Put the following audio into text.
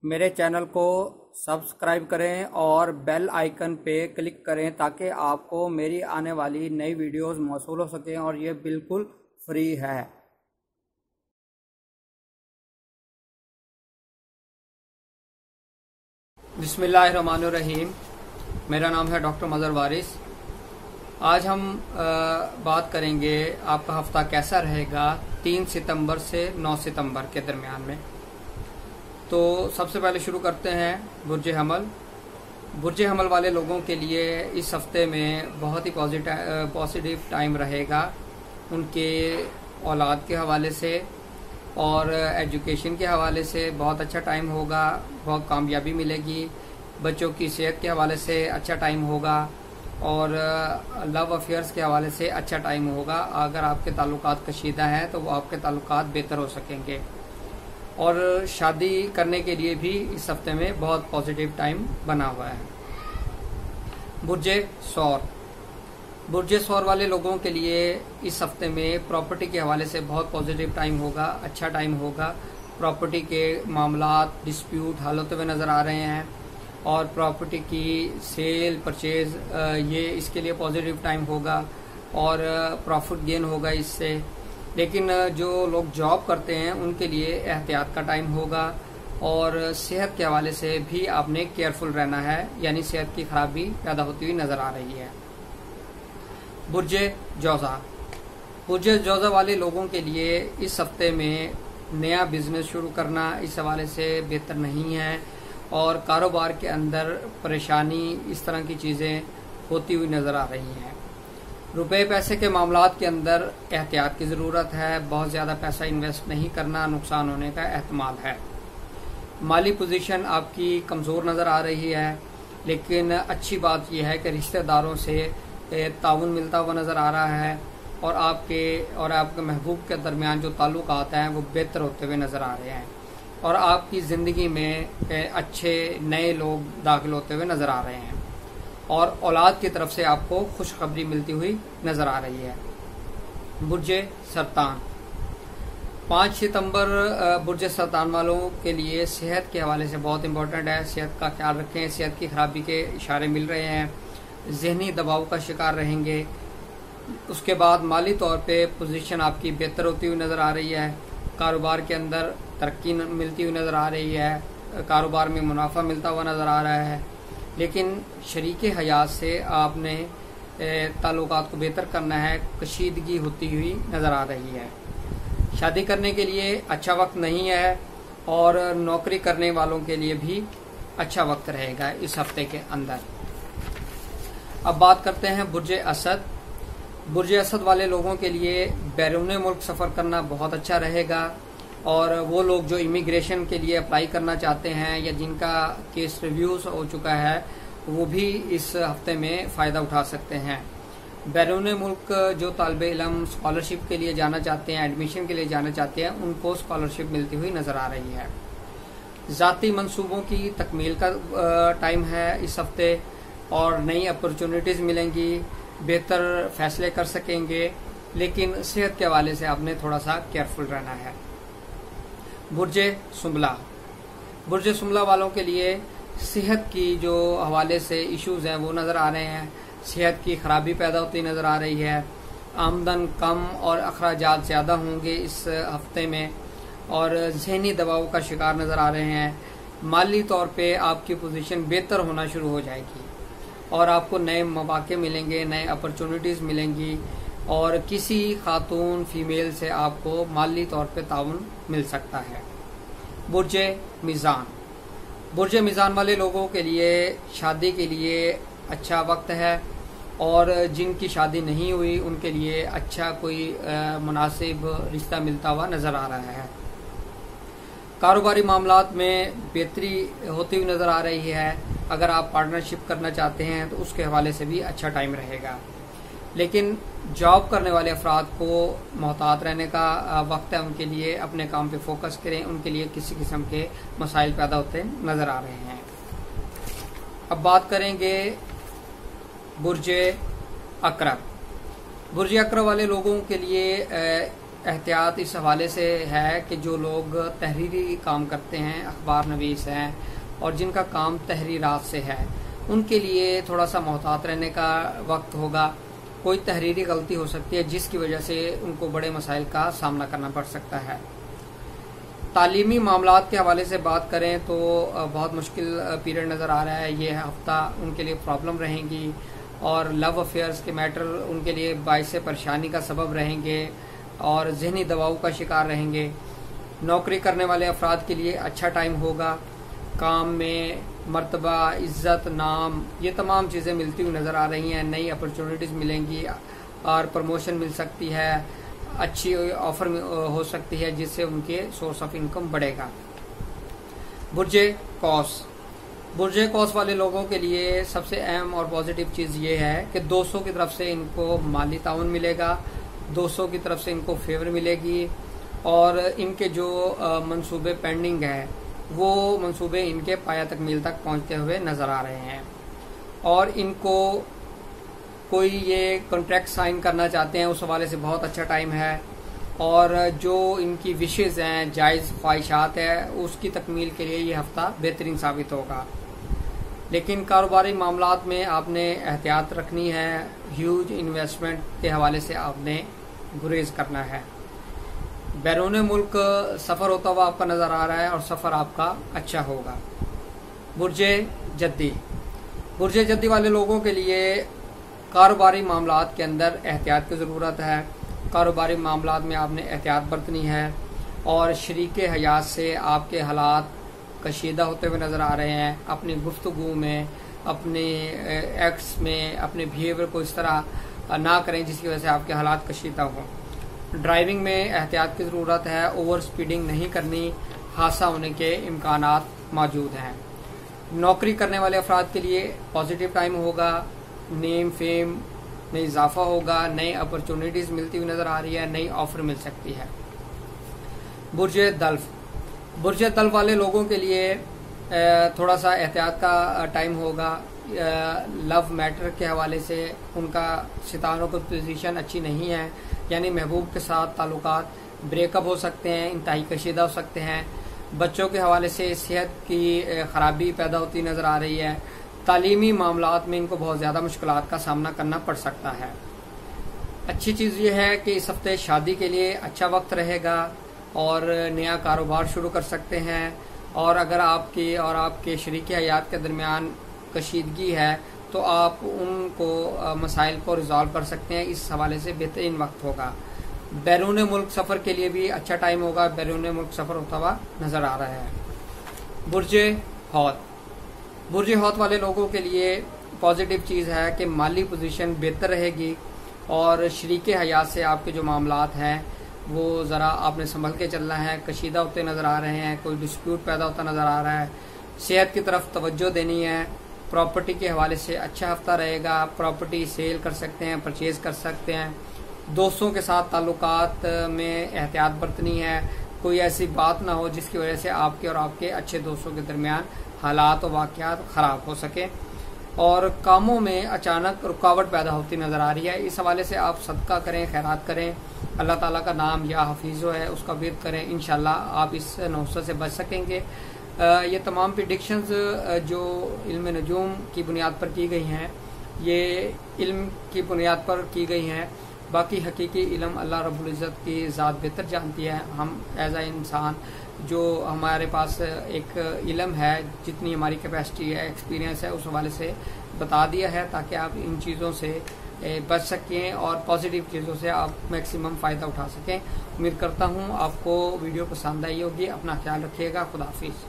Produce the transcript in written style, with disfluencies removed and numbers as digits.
मेरे चैनल को सब्सक्राइब करें और बेल आइकन पे क्लिक करें ताकि आपको मेरी आने वाली नई वीडियोस मौसूल हो सकें और ये बिल्कुल फ्री है। बिस्मिल्लाहिर्रहमानिर्रहीम। मेरा नाम है डॉक्टर मज़हर वारिस। आज हम बात करेंगे आपका हफ्ता कैसा रहेगा 3 सितंबर से 9 सितंबर के दरमियान में। तो सबसे पहले शुरू करते हैं बुर्ज हमल। बुर्ज हमल वाले लोगों के लिए इस हफ्ते में बहुत ही पॉजिटिव टाइम रहेगा, उनके औलाद के हवाले से और एजुकेशन के हवाले से बहुत अच्छा टाइम होगा, बहुत कामयाबी मिलेगी। बच्चों की सेहत के हवाले से अच्छा टाइम होगा और लव अफेयर्स के हवाले से अच्छा टाइम होगा। अगर आपके ताल्लुकात कशीदा हैं तो वो आपके ताल्लुकात बेहतर हो सकेंगे और शादी करने के लिए भी इस हफ्ते में बहुत पॉजिटिव टाइम बना हुआ है। बुर्ज सौर। बुर्ज सौर वाले लोगों के लिए इस हफ्ते में प्रॉपर्टी के हवाले से बहुत पॉजिटिव टाइम होगा, अच्छा टाइम होगा। प्रॉपर्टी के मामलात डिस्प्यूट हल होते हुए नज़र आ रहे हैं और प्रॉपर्टी की सेल परचेज ये इसके लिए पॉजिटिव टाइम होगा और प्रॉफिट गेन होगा इससे। लेकिन जो लोग जॉब करते हैं उनके लिए एहतियात का टाइम होगा और सेहत के हवाले से भी आपने केयरफुल रहना है, यानी सेहत की खराबी पैदा होती हुई नज़र आ रही है। बुर्ज जौज़ा। बुर्ज जौज़ा वाले लोगों के लिए इस हफ्ते में नया बिजनेस शुरू करना इस हवाले से बेहतर नहीं है और कारोबार के अंदर परेशानी इस तरह की चीज़ें होती हुई नज़र आ रही हैं। रुपए पैसे के मामलात के अंदर एहतियात की ज़रूरत है, बहुत ज़्यादा पैसा इन्वेस्ट नहीं करना, नुकसान होने का एहतमाल है। माली पोजीशन आपकी कमज़ोर नज़र आ रही है, लेकिन अच्छी बात यह है कि रिश्तेदारों से ताउन मिलता हुआ नज़र आ रहा है और आपके महबूब के दरमियान जो ताल्लुकात हैं वो बेहतर होते हुए नज़र आ रहे हैं और आपकी ज़िंदगी में अच्छे नए लोग दाखिल होते हुए नज़र आ रहे हैं और औलाद की तरफ से आपको खुशखबरी मिलती हुई नज़र आ रही है। बुर्ज सरतान। 5 सितंबर बुर्ज सरतान वालों के लिए सेहत के हवाले से बहुत इंपॉर्टेंट है। सेहत का ख्याल रखें, सेहत की खराबी के इशारे मिल रहे हैं, जहनी दबाव का शिकार रहेंगे। उसके बाद माली तौर पे पोजीशन आपकी बेहतर होती हुई नज़र आ रही है, कारोबार के अंदर तरक्की मिलती हुई नज़र आ रही है, कारोबार में मुनाफा मिलता हुआ नज़र आ रहा है। लेकिन शरीके हयात से आपने ताल्लुकात को बेहतर करना है, कशीदगी होती हुई नज़र आ रही है। शादी करने के लिए अच्छा वक्त नहीं है और नौकरी करने वालों के लिए भी अच्छा वक्त रहेगा इस हफ्ते के अंदर। अब बात करते हैं बुर्ज असद। बुर्ज असद वाले लोगों के लिए बैरून मुल्क सफ़र करना बहुत अच्छा रहेगा और वो लोग जो इमिग्रेशन के लिए अप्लाई करना चाहते हैं या जिनका केस रिव्यूज हो चुका है वो भी इस हफ्ते में फ़ायदा उठा सकते हैं। बैरून मुल्क जो तालिब इल्म स्कॉलरशिप के लिए जाना चाहते हैं, एडमिशन के लिए जाना चाहते हैं, उनको स्कॉलरशिप मिलती हुई नज़र आ रही है। ज़ाती मंसूबों की तकमील का टाइम है इस हफ्ते और नई अपॉर्चुनिटीज़ मिलेंगी, बेहतर फैसले कर सकेंगे, लेकिन सेहत के हवाले से आपने थोड़ा सा केयरफुल रहना है। बुर्ज सुमला। बुर्ज सुमला वालों के लिए सेहत की जो हवाले से इश्यूज़ हैं वो नज़र आ रहे हैं, सेहत की खराबी पैदा होती नज़र आ रही है, आमदन कम और अखराजात ज़्यादा होंगे इस हफ्ते में और जहनी दबाव का शिकार नज़र आ रहे हैं। माली तौर पे आपकी पोजीशन बेहतर होना शुरू हो जाएगी और आपको नए मौके मिलेंगे, नए अपॉर्चुनिटीज़ मिलेंगी और किसी खातून फीमेल से आपको माली तौर पे ताउन मिल सकता है। बुर्ज मीज़ान। बुर्ज मीज़ान वाले लोगों के लिए शादी के लिए अच्छा वक्त है और जिनकी शादी नहीं हुई उनके लिए अच्छा कोई मुनासिब रिश्ता मिलता हुआ नज़र आ रहा है। कारोबारी मामलात में बेहतरी होती हुई नज़र आ रही है। अगर आप पार्टनरशिप करना चाहते हैं तो उसके हवाले से भी अच्छा टाइम रहेगा, लेकिन जॉब करने वाले अफराद को मोहतात रहने का वक्त है, उनके लिए अपने काम पे फोकस करें, उनके लिए किसी किस्म के मसाइल पैदा होते नज़र आ रहे हैं। अब बात करेंगे बुर्ज अकरब। बुर्ज अकरब वाले लोगों के लिए एहतियात इस हवाले से है कि जो लोग तहरीरी काम करते हैं, अखबार नवीस हैं और जिनका काम तहरीरात से है, उनके लिए थोड़ा सा मोहतात रहने का वक्त होगा। कोई तहरीरी गलती हो सकती है जिसकी वजह से उनको बड़े मसाइल का सामना करना पड़ सकता है। तालीमी मामलात के हवाले से बात करें तो बहुत मुश्किल पीरियड नज़र आ रहा है। ये हफ्ता उनके लिए प्रॉब्लम रहेंगी और लव अफेयर्स के मैटर उनके लिए बाइस परेशानी का सबब रहेंगे और जहनी दबाव का शिकार रहेंगे। नौकरी करने वाले अफराद के लिए अच्छा टाइम होगा। काम में मर्तबा, इज्जत, नाम, ये तमाम चीज़ें मिलती हुई नज़र आ रही हैं। नई अपॉर्चुनिटीज़ मिलेंगी और प्रमोशन मिल सकती है, अच्छी ऑफर हो सकती है जिससे उनके सोर्स ऑफ इनकम बढ़ेगा। बुर्जे कौस, बुर्जे कौस वाले लोगों के लिए सबसे अहम और पॉजिटिव चीज़ ये है कि दोस्तों की तरफ से इनको माली ताउन मिलेगा, दोस्तों की तरफ से इनको फेवर मिलेगी और इनके जो मंसूबे पेंडिंग है वो मंसूबे इनके पाया तक मील तक पहुंचते हुए नज़र आ रहे हैं। और इनको कोई ये कॉन्ट्रैक्ट साइन करना चाहते हैं, उस हवाले से बहुत अच्छा टाइम है। और जो इनकी विशेज़ हैं, जायज़ ख्वाहिशात है, उसकी तकमील के लिए ये हफ्ता बेहतरीन साबित होगा। लेकिन कारोबारी मामलात में आपने एहतियात रखनी है। ह्यूज इन्वेस्टमेंट के हवाले से आपने गुरेज करना है। बैरून मुल्क सफ़र होता हुआ आपका नज़र आ रहा है और सफ़र आपका अच्छा होगा। बुर्जे जद्दी, बुर्जे जद्दी वाले लोगों के लिए कारोबारी मामलात के अंदर एहतियात की ज़रूरत है। कारोबारी मामलात में आपने एहतियात बरतनी है और शरीके हयात से आपके हालात कशीदा होते हुए नज़र आ रहे हैं। अपनी गुफ्तगू में, अपने एक्ट्स में, अपने बिहेवियर को इस तरह ना करें जिसकी वजह से आपके हालात कशीदा हों। ड्राइविंग में एहतियात की ज़रूरत है, ओवर स्पीडिंग नहीं करनी, हादसा होने के इम्कानात मौजूद हैं। नौकरी करने वाले अफराद के लिए पॉजिटिव टाइम होगा। नेम फेम में इजाफा होगा, नई अपॉर्चुनिटीज़ मिलती हुई नज़र आ रही है, नई ऑफर मिल सकती है। बुर्जे दल्फ, बुर्जे दल्फ वाले लोगों के लिए थोड़ा सा एहतियात का टाइम होगा। लव मैटर के हवाले से उनका सितारों की पोजीशन अच्छी नहीं है, यानी महबूब के साथ ताल्लुकात ब्रेकअप हो सकते हैं, इंतहाई कशीदा हो सकते हैं। बच्चों के हवाले से सेहत की खराबी पैदा होती नज़र आ रही है। तालीमी मामलात में इनको बहुत ज़्यादा मुश्किलात का सामना करना पड़ सकता है। अच्छी चीज़ ये है कि इस हफ्ते शादी के लिए अच्छा वक्त रहेगा और नया कारोबार शुरू कर सकते हैं। और अगर आपकी और आपके शरीक हयात के दरमियान कशीदगी है तो आप उनको मसाइल को रिजॉल्व कर सकते हैं। इस हवाले से बेहतरीन वक्त होगा। बैरून मुल्क सफ़र के लिए भी अच्छा टाइम होगा। बैरून मुल्क सफ़र होता हुआ नज़र आ रहा है। बुर्जे हौत, बुर्जे हौत वाले लोगों के लिए पॉजिटिव चीज़ है कि माली पोजीशन बेहतर रहेगी और शरीक हयात से आपके जो मामलात हैं वो ज़रा आपने संभल के चलना है। कशीदा होते नज़र आ रहे हैं, कोई डिस्प्यूट पैदा होता नज़र आ रहा है। सेहत की तरफ तवज्जो देनी है। प्रॉपर्टी के हवाले से अच्छा हफ्ता रहेगा। प्रॉपर्टी सेल कर सकते हैं, परचेज कर सकते हैं। दोस्तों के साथ ताल्लुकात में एहतियात बरतनी है। कोई ऐसी बात ना हो जिसकी वजह से आपके और आपके अच्छे दोस्तों के दरमियान हालात और वाक़यात ख़राब हो सके। और कामों में अचानक रुकावट पैदा होती नज़र आ रही है। इस हवाले से आप सदका करें, खैरात करें, अल्लाह ताला का नाम या हफीज़ो है उसका विर्द करें। इंशाल्लाह आप इस नौसत से बच सकेंगे। ये तमाम प्रेडिक्शंस जो इल्म नजूम की बुनियाद पर की गई हैं, ये इल्म की बुनियाद पर की गई हैं। बाकी हकीकी इल्म अल्लाह रब्बुल इज़्ज़त की ज़ात बेहतर जानती है। हम एज आ इंसान जो हमारे पास एक इल्म है, जितनी हमारी कैपेसिटी है, एक्सपीरियंस है, उस हवाले से बता दिया है ताकि आप इन चीज़ों से बच सकें और पॉजिटिव चीज़ों से आप मैक्सिमम फ़ायदा उठा सकें। उम्मीद करता हूँ आपको वीडियो पसंद आई होगी। अपना ख्याल रखिएगा। खुदा हाफिज़।